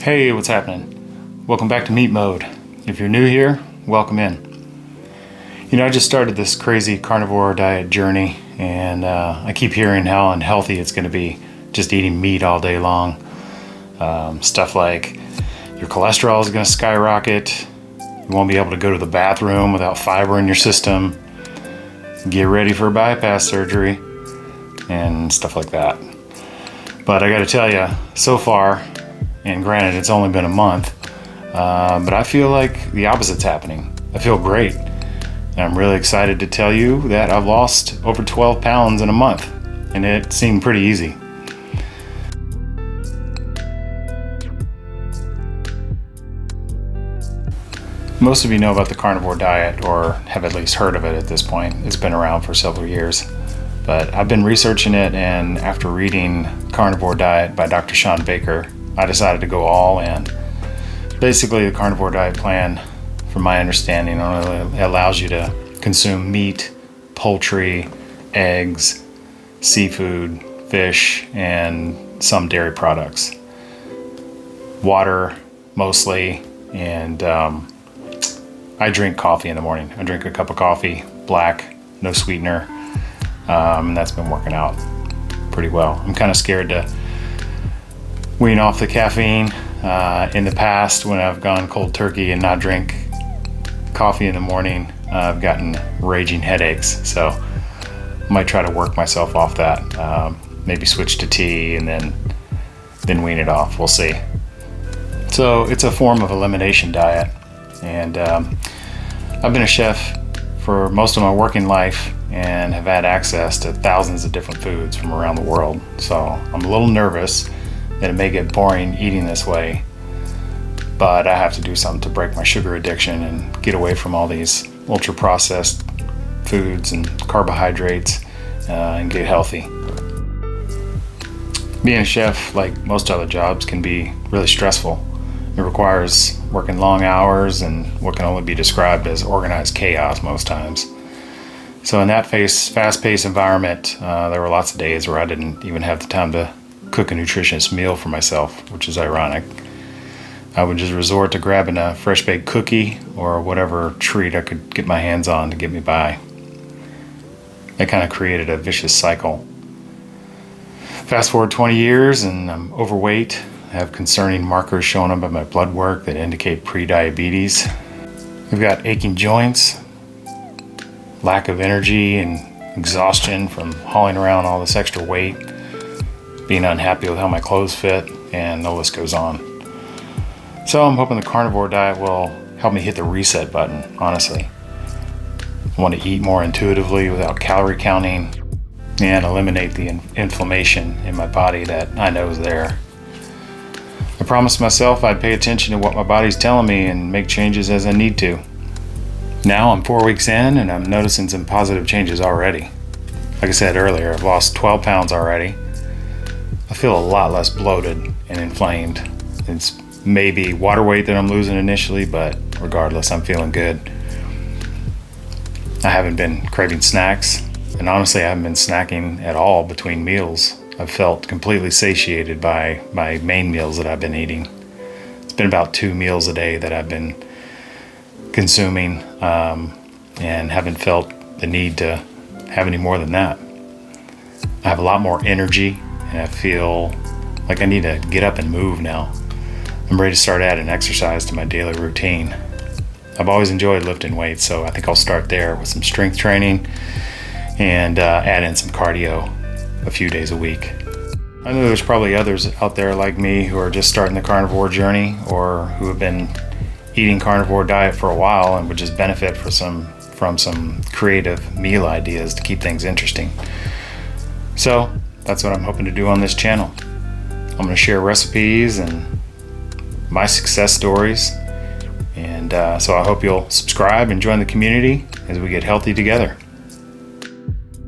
Hey, what's happening? Welcome back to Meat Mode. If you're new here, welcome in. I just started this crazy carnivore diet journey, and I keep hearing how unhealthy it's going to be just eating meat all day long. Stuff like your cholesterol is going to skyrocket, you won't be able to go to the bathroom without fiber in your system, get ready for bypass surgery, and stuff like that. But I got to tell you, so far, and granted it's only been a month, but I feel like the opposite's happening. I feel great. And I'm really excited to tell you that I've lost over 12 pounds in a month, and it seemed pretty easy. Most of you know about the carnivore diet, or have at least heard of it at this point. It's been around for several years. But I've been researching it, and after reading Carnivore Diet by Dr. Sean Baker, I decided to go all in. Basically, the carnivore diet plan, from my understanding, only allows you to consume meat, poultry, eggs, seafood, fish, and some dairy products. Water, mostly, and I drink coffee in the morning. I drink a cup of coffee, black, no sweetener, and that's been working out pretty well. I'm kind of scared to wean off the caffeine. In the past, when I've gone cold turkey and not drink coffee in the morning, I've gotten raging headaches. So I might try to work myself off that. Maybe switch to tea and then wean it off. We'll see. So it's a form of elimination diet. And I've been a chef for most of my working life and have had access to thousands of different foods from around the world. So I'm a little nervous that it may get boring eating this way, but I have to do something to break my sugar addiction and get away from all these ultra processed foods and carbohydrates and get healthy. Being a chef, like most other jobs, can be really stressful. It requires working long hours and what can only be described as organized chaos most times. So in that fast-paced environment, there were lots of days where I didn't even have the time to cook a nutritious meal for myself, which is ironic. I would just resort to grabbing a fresh baked cookie or whatever treat I could get my hands on to get me by. That kind of created a vicious cycle. Fast forward 20 years and I'm overweight. I have concerning markers showing up in my blood work that indicate pre-diabetes. I've got aching joints, lack of energy and exhaustion from hauling around all this extra weight, being unhappy with how my clothes fit, and the list goes on. So I'm hoping the carnivore diet will help me hit the reset button, honestly. I want to eat more intuitively without calorie counting and eliminate the inflammation in my body that I know is there. I promised myself I'd pay attention to what my body's telling me and make changes as I need to. Now I'm 4 weeks in and I'm noticing some positive changes already. Like I said earlier, I've lost 12 pounds already. I feel a lot less bloated and inflamed. It's maybe water weight that I'm losing initially, but regardless, I'm feeling good. I haven't been craving snacks, and honestly, I haven't been snacking at all between meals. I've felt completely satiated by my main meals that I've been eating. It's been about 2 meals a day that I've been consuming, and haven't felt the need to have any more than that. I have a lot more energy, and I feel like I need to get up and move now. I'm ready to start adding exercise to my daily routine. I've always enjoyed lifting weights, so I think I'll start there with some strength training and add in some cardio a few days a week. I know there's probably others out there like me who are just starting the carnivore journey or who have been eating carnivore diet for a while and would just benefit from some creative meal ideas to keep things interesting. So that's what I'm hoping to do on this channel. I'm going to share recipes and my success stories, and so I hope you'll subscribe and join the community as we get healthy together.